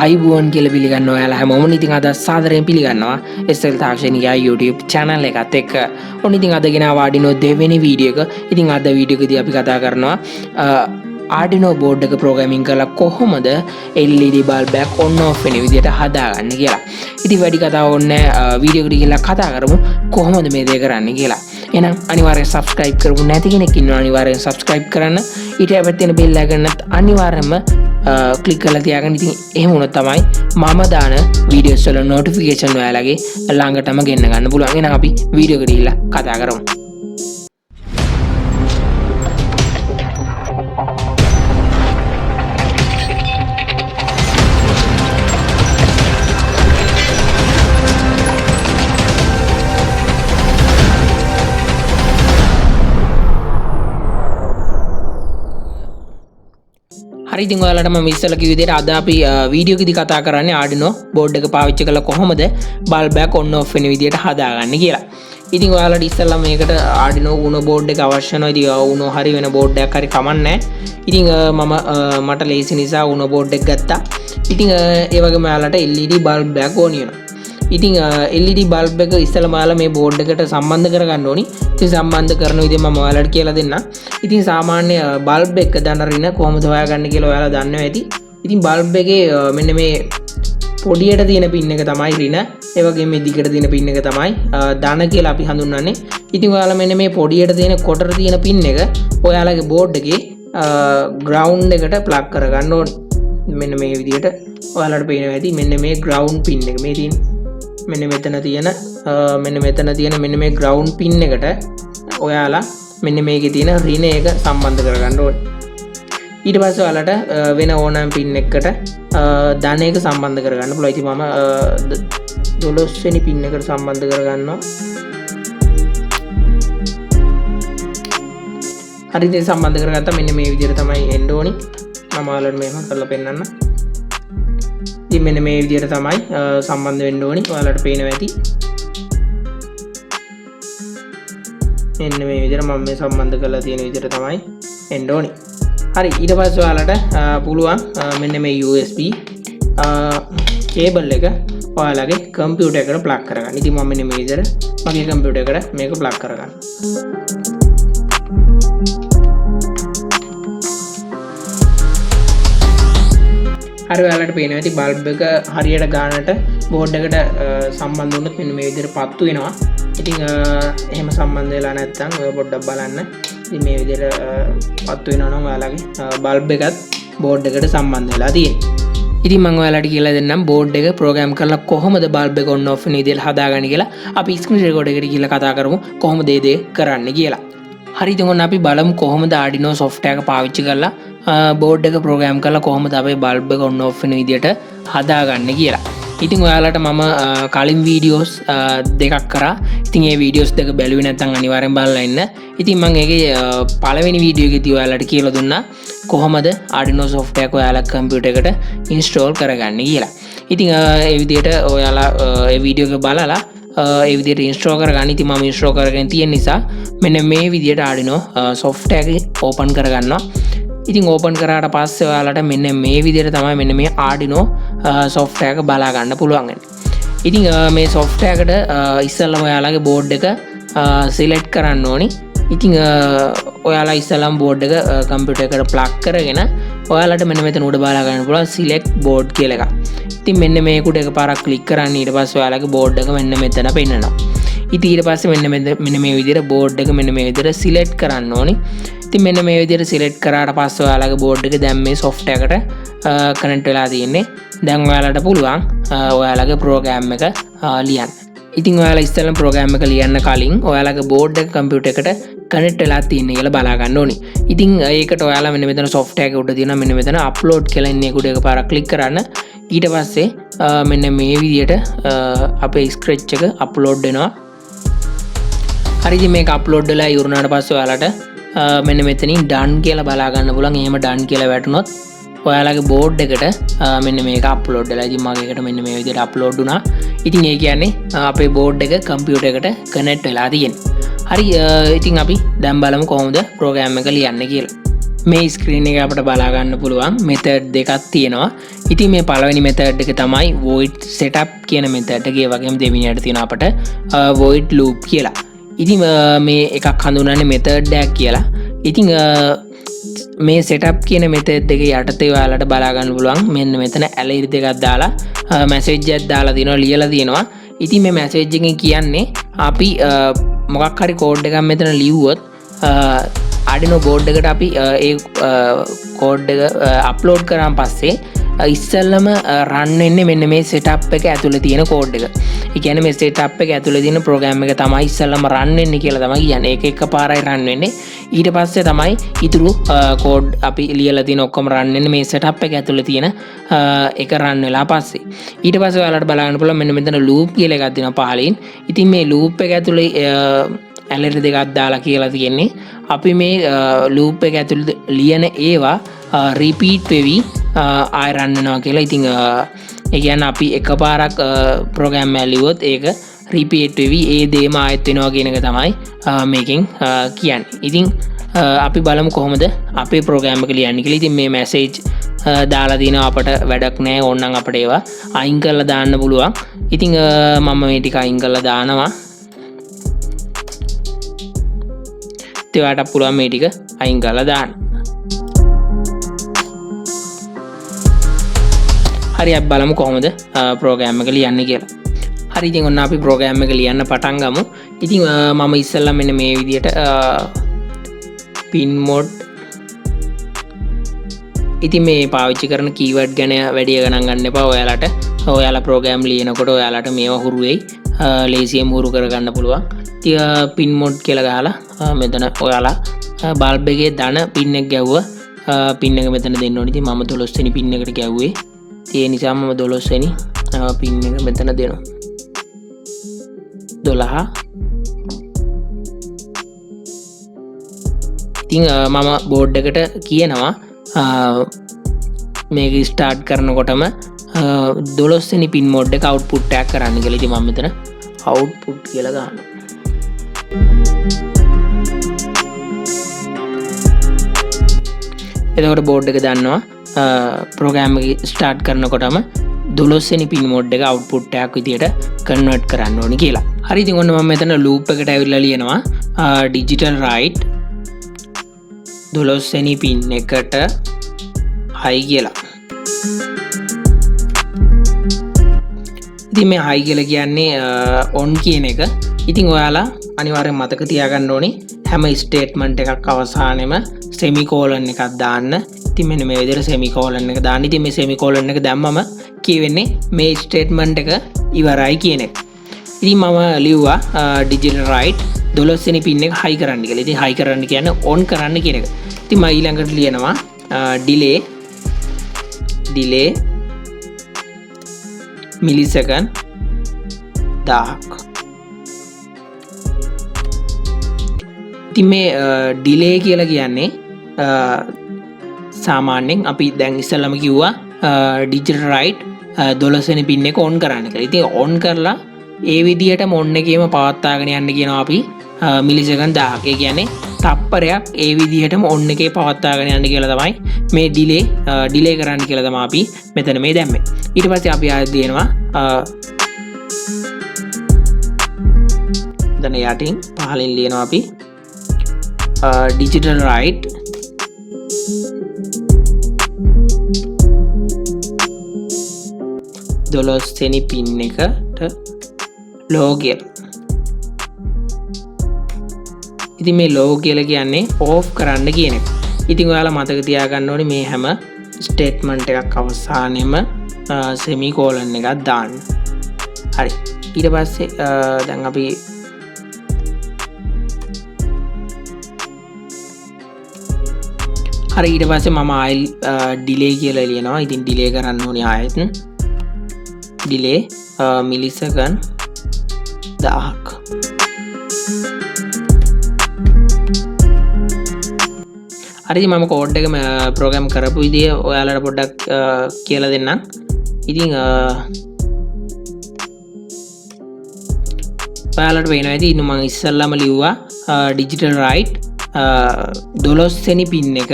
ආයිබෝන් කියලා පිළිගන්න ඔයාලා හැමෝම ඉතින් අද සාදරයෙන් පිළිගන්නවා SL තාක්ෂණිකයා YouTube channel එකත් එක්ක. ඔන්න ඉතින් අද ගෙනාව Arduino දෙවෙනි වීඩියෝ එක. ඉතින් අද වීඩියෝ එකදී අපි කතා කරනවා Arduino board එක programming කරලා කොහොමද LED bulb එක on off වෙන විදිහට හදාගන්න කියලා. ඉතින් වැඩි කතාවක් ඕනේ වීඩියෝ එකට ගිහලා කතා කරමු කොහොමද මේ දේ කරන්නේ කියලා. එහෙනම් අනිවාර්යෙන් subscribe කරමු නැති කෙනෙක් ඉන්නවා අනිවාර්යෙන් subscribe කරන්න. ඊට පැත්තේ තියෙන bell icon-එකත් අනිවාර්යෙන්ම click කරලා තියාගන්න. ඉතින් එහෙම වුණොත් තමයි මම දාන videos වල notification ඔයාලගේ ළඟටම ගෙන්න ගන්න පුළුවන්. එහෙනම් අපි වීඩියෝ එකට ගිහලා කතා කරමු. හරි ඉතින් ඔයාලට මම ඉස්සෙල්ලා කිව්ව විදිහට අද අපි වීඩියෝ එකේදී කතා කරන්නේ Arduino board එක පාවිච්චි කරලා කොහොමද bulb එක on off වෙන විදිහට හදාගන්නේ කියලා. ඉතින් ඔයාලට ඉස්සෙල්ලා මේකට Arduino Uno board එක අවශ්‍ය වෙනවා. ඉතින් Uno හරි වෙන board එකක් හරි කමන්නේ. ඉතින් මට ලේසි නිසා Uno board එක ගත්තා. ඉතින් ඒ වගේම ඔයාලට LED bulb එකක් ඕනි වෙනවා. ඉතින් LED bulb එක ඉස්සෙල්ලා ඔයාලා මේ board එකට සම්බන්ධ කරගන්න ඕනි. ඉතින් සම්බන්ධ කරන විදිහ මම ඔයාලට කියලා දෙන්නම්. ඉතින් සාමාන්‍ය bulb එක දාන රින කොහොමද හොයාගන්නේ කියලා ඔයාලා දන්නවා ඇති. ඉතින් bulb එකේ මෙන්න මේ පොඩියට තියෙන පින් එක තමයි රින. ඒ වගේම මේ දිගට තියෙන පින් එක තමයි ධන කියලා අපි හඳුන්වන්නේ. ඉතින් ඔයාලා මෙන්න මේ පොඩියට තියෙන කොටර තියෙන පින් එක ඔයාලගේ board එකේ ground එකට plug කරගන්න ඕනේ. මෙන්න මේ විදිහට ඔයාලට පේනවා ඇති. මෙන්න මේ ground pin එක මේ තියෙන මෙන්න මෙතන තියෙන මෙන්න මේ ground pin එකට ඔයාලා මෙන්න මේකේ තියෙන රින එක සම්බන්ධ කරගන්න ඕනේ. ඊට පස්සේ ඔයාලට වෙන ඕනෑම pin එකකට ධන එක සම්බන්ධ කරගන්න පුළුවන්. ඉතින් මම 12 වෙනි pin එකට සම්බන්ධ කරගන්නවා. හරි ඉතින් සම්බන්ධ කරගත්තා. මෙන්න මේ විදිහට තමයි එන්න ඕනි. මම ඔයාලට මේක කරලා පෙන්නන්න. ඉතින් මෙන්න මේ විදිහට තමයි සම්බන්ධ වෙන්න ඕනි. ඔයාලට පේනවා ඇති. මෙන්න මේ විදිහට මම මේ සම්බන්ධ කරලා තියෙන විදිහට තමයි එන්න ඕනි. හරි ඊට පස්සේ ඔයාලට පුළුවන් මෙන්න මේ USB කේබල් එක ඔයාලගේ කම්පියුටර් එකට ප්ලග් කරගන්න. ඉතින් මම මෙන්න මේ විදිහට මගේ කම්පියුටර් එකට මේක ප්ලග් කරගන්න. හරි ඔයාලට පේනවා ඇති බල්බ් එක හරියට ගානට බෝඩ් එකට සම්බන්ධ වුණොත් මෙන්න මේ විදිහට පත්තු වෙනවා. ඉතින් එහෙම සම්බන්ධ වෙලා නැත්නම් ඔය පොඩ්ඩක් බලන්න. ඉතින් මේ විදිහට පත්තු වෙනවා නම් ඔයාලගේ බල්බ් එකත් බෝඩ් එකට සම්බන්ධ වෙලා තියෙන්නේ. ඉතින් මම ඔයාලට කියලා දෙන්නම් බෝඩ් එක ප්‍රෝග්‍රෑම් කරලා කොහොමද බල්බ් එක on off වෙන විදිහට හදාගන්නේ කියලා. අපි ස්ක්‍රීන් රෙකෝඩර් එකට ගිහලා කතා කරමු කොහොමද මේ දේ කරන්නේ කියලා. හරි ඉතින් ඔන්න අපි බලමු කොහොමද Arduino software එක පාවිච්චි කරලා board එක program කරලා කොහොමද අපේ bulb එක on off වෙන විදිහට හදාගන්නේ කියලා. ඉතින් ඔයාලට මම කලින් videos දෙකක් කරා. ඉතින් ඒ videos දෙක බැලුවේ නැත්නම් අනිවාර්යෙන් බලලා ඉන්න. ඉතින් මම ඒකේ පළවෙනි video එකේදී ඔයාලට කියලා දුන්නා කොහොමද Arduino software එක ඔයාලා computer එකට install කරගන්නේ කියලා. ඉතින් ඒ විදිහට ඔයාලා ඒ video එක බලලා ඒ විදිහට install කරගන්න. ඉතින් මම install කරගෙන තියෙන නිසා මෙන්න මේ විදිහට Arduino software එක open කරගන්නවා. ඉතින් open කරාට පස්සේ ඔයාලට මෙන්න මේ විදිහට තමයි මෙන්න මේ Arduino software එක බලා ගන්න පුළුවන් වෙන්නේ. ඉතින් මේ software එකට ඉස්සෙල්ලාම ඔයාලගේ board එක select කරන්න ඕනි. ඉතින් ඔයාලා ඉස්සෙල්ලාම board එක computer එකට plug කරගෙන ඔයාලට මෙන්න මෙතන උඩ බලා ගන්න පුළුවන් select board කියලා එකක්. ඉතින් මෙන්න මේකට එකපාරක් click කරන්න. ඊට පස්සේ ඔයාලගේ board එක මෙන්න මෙතන පෙන්නනවා. ඉතින් ඊට පස්සේ මෙන්න මේ විදිහට board එක මෙන්න මේ විදිහට select කරන්න ඕනි. ඉතින් මෙන්න මේ විදිහට select කරාට පස්සේ ඔයාලගේ board එක දැන් මේ software එකට connect වෙලා තියෙන්නේ. දැන් ඔයාලට පුළුවන් ඔයාලගේ program එක ලියන්න. ඉතින් ඔයාලා ඉස්සෙල්ලාම program එක ලියන්න කලින් ඔයාලගේ board එක computer එකට connect වෙලා තියෙන කියලා බලා ගන්න ඕනි. ඉතින් ඒකට ඔයාලා මෙන්න මෙතන software එක උඩ තියෙනවා මෙන්න මෙතන upload කියලා ඉන්නේ උඩ එකපාරක් click කරන්න. ඊට පස්සේ මෙන්න මේ විදිහට අපේ scratch එක upload වෙනවා. හරි ඉතින් මේක upload වෙලා ඉවරනාට පස්සේ ඔයාලට මෙන්න මෙතනින් done කියලා බලා ගන්න පුළුවන්. එහෙම done කියලා වැටුනොත් ඔයාලගේ board එකට මෙන්න මේක upload වෙලා. ඉතින් මගේ එකට මෙන්න මේ විදිහට upload වුණා. ඉතින් ඒ කියන්නේ අපේ board එක computer එකට connect වෙලා තියෙනවා. හරි ඉතින් අපි දැන් බලමු කොහොමද program එක ලියන්නේ කියලා. මේ ස්ක්‍රීන් එක අපිට බලා ගන්න පුළුවන් මෙතඩ් දෙකක් තියෙනවා. ඉතින් මේ පළවෙනි මෙතඩ් එක තමයි void setup කියන මෙතඩ් එක. ඒ වගේම දෙවෙනියට තියෙනවා අපිට void loop කියලා. ඉතින් මේ එකක් හඳුන්වන්නේ මෙතඩ් එකක් කියලා. ඉතින් මේ setup කියන මෙතඩ් එක යටතේ ඔයාලට බලා ගන්න පුළුවන් මෙන්න මෙතන ඇලරි දෙකක් දාලා මැසේජ් එකක් දාලා තියෙනවා ලියලා තියෙනවා. ඉතින් මේ මැසේජ් එකෙන් කියන්නේ අපි මොකක් හරි කෝඩ් එකක් මෙතන ලිව්වොත් Arduino board එකට අපි ඒ කෝඩ් එක අප්ලෝඩ් කරාන් පස්සේ ඉස්සෙල්ලම රන් වෙන්නේ මෙන්න මේ setup එක ඇතුලේ තියෙන කෝඩ් එක. ඒ කියන්නේ මේ setup එක ඇතුලේ තියෙන ප්‍රෝග්‍රෑම් එක තමයි ඉස්සෙල්ලම රන් වෙන්නේ කියලා තමයි කියන්නේ. ඒක එකපාරයි රන් වෙන්නේ. ඊට පස්සේ තමයි ඊතුරු කෝඩ් අපි ලියලා තියෙන ඔක්කොම රන් වෙන්නේ මේ setup එක ඇතුලේ තියෙන එක රන් වෙලා පස්සේ. ඊට පස්සේ ඔයාලට බලන්න පුළුවන් මෙන්න මෙතන loop කියලා එකක් දෙනවා පහලින්. ඉතින් මේ loop එක ඇතුලේ ඇලරි දෙකක් දාලා කියලා තියෙන්නේ අපි මේ loop එක ඇතුළේ ලියන ඒවා repeat වෙවි ආය රන් වෙනවා කියලා. ඉතින් ඒ කියන්නේ අපි එකපාරක් program එක ලියුවොත් ඒක repeat වෙවි ඒ දේම ආයෙත් වෙනවා කියන එක තමයි මේකෙන් කියන්නේ. ඉතින් අපි බලමු කොහොමද අපේ program එක ලියන්නේ කියලා. ඉතින් මේ message දාලා දිනවා අපට වැඩක් නැහැ. ඕනනම් අපිට ඒවා අයින් කරලා දාන්න පුළුවන්. ඉතින් මම මේ ටික අයින් කරලා දානවා. ඒවට පුළුවන් මේ ටික අයින් කරලා දාන්න. හරි අපි බලමු කොහොමද ප්‍රෝග්‍රෑම් එක ලියන්නේ කියලා. හරි ඉතින් ඔන්න අපි ප්‍රෝග්‍රෑම් එක ලියන්න පටන් ගමු. ඉතින් මම ඉස්සෙල්ලා මෙන්න මේ විදිහට pin mode ඉතින් මේ පාවිච්චි කරන කීවර්ඩ් ගැන වැඩි ගණන් ගන්න එපා. ඔයාලා ප්‍රෝග්‍රෑම් ලියනකොට ඔයාලට මේවා හුරු වෙයි. ලේසියෙන් හුරු කරගන්න පුළුවන්. පින් මොඩ් කියලා ගහලා මෙතන ඔයාලා බල්බ් එකේ ධන පින් එක ගැව්වා. පින් එක මෙතන දෙන්න ඕනේ. ඉතින් මම 12 වෙනි පින් එකට ගැව්වේ. ඒ නිසා මම 12 වෙනි පින් එක මෙතන දෙනවා. 12. ඉතින් මම බෝඩ් එකට කියනවා මේක ස්ටාර්ට් කරනකොටම 12 වෙනි පින් මොඩ් එක අවුට්පුට් එකක් කරන්න කියලා. ඉතින් මම මෙතන අවුට්පුට් කියලා ගන්නවා. එතකොට බෝඩ් එක දන්නවා ප්‍රෝග්‍රෑම් එක ස්ටාර්ට් කරනකොටම 12 වෙනි පින් මොඩ් එක අවුට්පුට් එකක් විදියට කන්වර්ට් කරන්න ඕනි කියලා. හරි ඉතින් ඔන්න මම මෙතන ලූප් එකට ඇවිල්ලා ලියනවා digital write 12 වෙනි පින් එකට high කියලා. ඉතින් මේ high කියලා කියන්නේ on කියන එක. ඉතින් ඔයාලා අනිවාර්යෙන් මතක තියාගන්න ඕනේ හැම ස්ටේට්මන්ට් එකක් අවසානයේම semicolon එකක් දාන්න. ඉතින් මෙන්න මේ විදිහට semicolon එක දාන්න. ඉතින් මේ semicolon එක දැම්මම කියවෙන්නේ මේ ස්ටේට්මන්ට් එක ඉවරයි කියන එක. ඉතින් මම ලිව්වා digital write 12 වෙනි පින් එක high කරන්න කියලා. ඉතින් high කරන්න කියන්නේ on කරන්න කියන එක. ඉතින් මම ඊළඟට ලියනවා delay millisecond 1000ක්. ඉතින් මේ delay කියලා කියන්නේ සාමාන්‍යයෙන් අපි දැන් ඉස්සෙල්ලාම කිව්වා digital write 12 වෙනි පින් එක on කරන්න කියලා. ඉතින් on කරලා ඒ විදිහටම on එකේම පවත්වාගෙන යන්න කියනවා අපි මිලිසෙකන්ඩ් 1000ක්. ඒ කියන්නේ තප්පරයක් ඒ විදිහටම on එකේ පවත්වාගෙන යන්න කියලා තමයි මේ delay කරන්න කියලා තමයි අපි මෙතන මේ දැම්මේ. ඊට පස්සේ අපි ආයෙත් දෙනවා දැන් යටින් පහලින් ලියනවා අපි digital write dolos වෙනි පින් එකට low කියලා. ඉතින් මේ low කියලා කියන්නේ off කරන්න කියන එක. ඉතින් ඔයාලා මතක තියාගන්න ඕනේ මේ හැම ස්ටේට්මන්ට් එකක් අවසානයේම semicolon එකක් දාන්න. හරි. ඊට පස්සේ දැන් අපි හරි ඊට පස්සේ මම ආයෙ delay කියලා ලියනවා. ඉතින් delay කරන්න ඕනේ ආයෙත් delay millisecond 1000ක්. හරි මම කෝඩ් එක ප්‍රෝග්‍රෑම් කරපු විදිය ඔයාලට පොඩ්ඩක් කියලා දෙන්නම්. ඉතින් ඔයාලට පේනවා ඇති ඉතින් මම ඉස්සල්ලාම ලිව්වා digital write 12 වෙනි පින් එක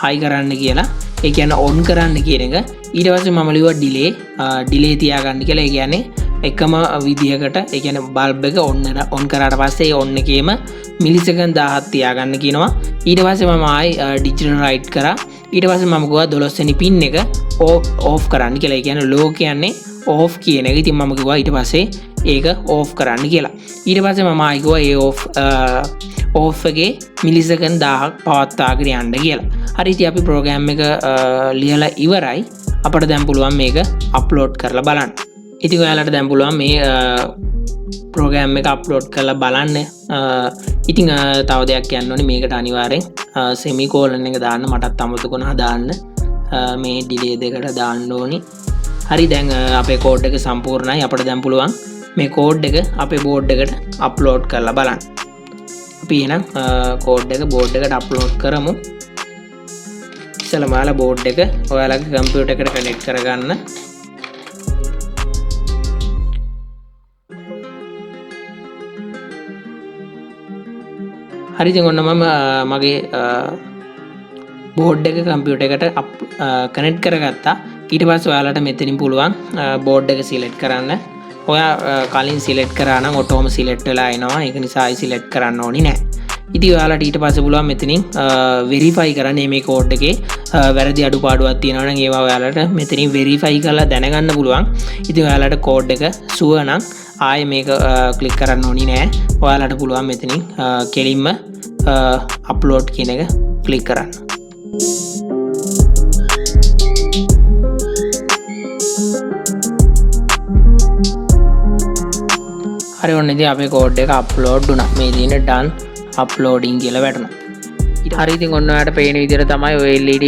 high කරන්න කියලා. ඒ කියන්නේ on කරන්න කියන එක. ඊට පස්සේ මම ලියුවා delay තියාගන්න කියලා. ඒ කියන්නේ එකම විදියකට ඒ කියන්නේ බල්බ් එක on කරාට පස්සේ on එකේම මිලිසෙකන්ඩ් 1000ක් තියාගන්න කියනවා. ඊට පස්සේ මම ආයි digital write කරා. ඊට පස්සේ මම ගියා 12 වෙනි pin එක off කරන්න කියලා. ඒ කියන්නේ low කියන්නේ off කියන එක. ඉතින් මම කිව්වා ඊට පස්සේ ඒක off කරන්න කියලා. ඊට පස්සේ මම ආයි කිව්වා ඒ off එකේ මිලිසෙකන්ඩ් 1000ක් පවත්වාගෙන යන්න කියලා. හරි ඉතින් අපි ප්‍රෝග්‍රෑම් එක ලියලා ඉවරයි. අපිට දැන් පුළුවන් මේක අප්ලෝඩ් කරලා බලන්න. ඉතින් ඔයාලට දැන් පුළුවන් මේ ප්‍රෝග්‍රෑම් එක අප්ලෝඩ් කරලා බලන්න. ඉතින් තව දෙයක් කියන්න ඕනේ මේකට අනිවාර්යෙන් semicolon එක දාන්න. මටත් අමතකුණා දාන්න. මේ delay දෙකට දාන්න ඕනි. හරි දැන් අපේ කෝඩ් එක සම්පූර්ණයි. අපිට දැන් පුළුවන් මේ කෝඩ් එක අපේ බෝඩ් එකට අප්ලෝඩ් කරලා බලන්න. අපි එහෙනම් කෝඩ් එක බෝඩ් එකට අප්ලෝඩ් කරමු. ඉතින් ඔයාලා බෝඩ් එක ඔයාලගේ කම්පියුටර් එකට කනෙක්ට් කරගන්න. හරි ඉතින් ඔන්න මම මගේ බෝඩ් එක කම්පියුටර් එකට කනෙක්ට් කරගත්තා. ඊට පස්සේ ඔයාලට මෙතනින් පුළුවන් බෝඩ් එක සිලෙක්ට් කරන්න. ඔයා කලින් සිලෙක්ට් කරා නම් ඔටෝම සිලෙක්ට් වෙලා එනවා. ඒක නිසා ආයි සිලෙක්ට් කරන්න ඕනි නෑ. ඉතින් ඔයාලට ඊට පස්සේ පුළුවන් මෙතනින් වෙරිෆයි කරන්න මේ කෝඩ් එකේ වැරදි අඩුපාඩුවක් තියෙනවා නම් ඒවා ඔයාලට මෙතනින් වෙරිෆයි කරලා දැනගන්න පුළුවන්. ඉතින් ඔයාලට කෝඩ් එක සුව නම් ආයේ මේක ක්ලික් කරන්න ඕනි නෑ. ඔයාලට පුළුවන් මෙතනින් කෙලින්ම අප්ලෝඩ් කියන එක ක්ලික් කරන්න. හරි ඔන්න ඉතින් අපේ කෝඩ් එක අප්ලෝඩ් වුණා. මේ දිනේ done uploading කියලා වැටුණා. ඊට හරි ඉතින් ඔන්න ඔයාලට පේන විදිහට තමයි ඔය LED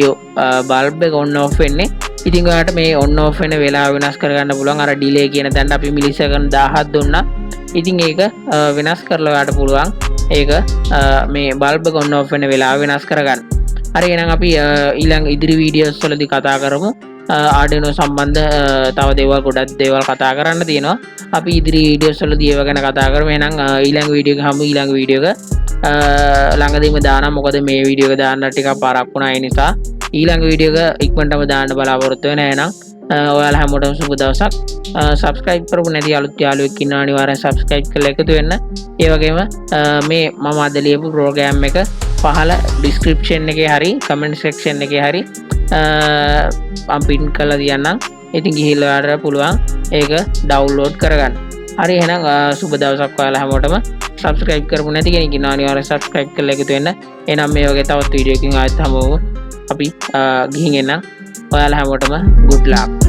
බල්බ් එක on off වෙන්නේ. ඉතින් ඔයාලට මේ on off වෙන වෙලාව වෙනස් කරගන්න පුළුවන්. අර delay කියන තැනට අපි මිලිසෙකන්ඩ් 1000ක් දුන්නා. ඉතින් ඒක වෙනස් කරලා ඔයාලට පුළුවන් ඒක මේ බල්බ් එක on off වෙන වෙලාව වෙනස් කරගන්න. හරි එහෙනම් අපි ඊළඟ ඉදිරි වීඩියෝස් වලදී කතා කරමු. Arduino සම්බන්ධ තව දේවල් ගොඩක් දේවල් කතා කරන්න තියෙනවා. අපි ඉදිරි වීඩියෝස් වලදී ඒව ගැන කතා කරමු. එහෙනම් ඊළඟ වීඩියෝ එක හමු. ඊළඟ වීඩියෝ එක ළඟදීම දානවා. මොකද මේ වීඩියෝ එක දාන්න ටිකක් පාරක් වුණා. ඒ නිසා ඊළඟ වීඩියෝ එක ඉක්මනටම දාන්න බලාපොරොත්තු වෙනවා. එහෙනම් ඔයාලා හැමෝටම සුබ දවසක්. subscribe කරපු නැති අලුත් යාළුවෙක් ඉන්නවා අනිවාර්යෙන් subscribe කරලා එකතු වෙන්න. ඒ වගේම මේ මම අද ලියපු ප්‍රෝග්‍රෑම් එක පහළ description එකේ හරි comment section එකේ හරි මම pin කරලා තියන්නම්. ඉතින් ගිහිල්ලා ඔයාලට පුළුවන් ඒක download කරගන්න. හරි එහෙනම් සුබ දවසක් ඔයාලා හැමෝටම. subscribe කරපු නැති කෙනෙක් ඉන්නවා අනිවාර්යෙන් subscribe කරලා එකතු වෙන්න. එහෙනම් මේ වගේ තවත් වීඩියෝ එකකින් ආයෙත් හමුවෙමු. අපි ගිහින් එන්න. ඔයාලා හැමෝටම good luck.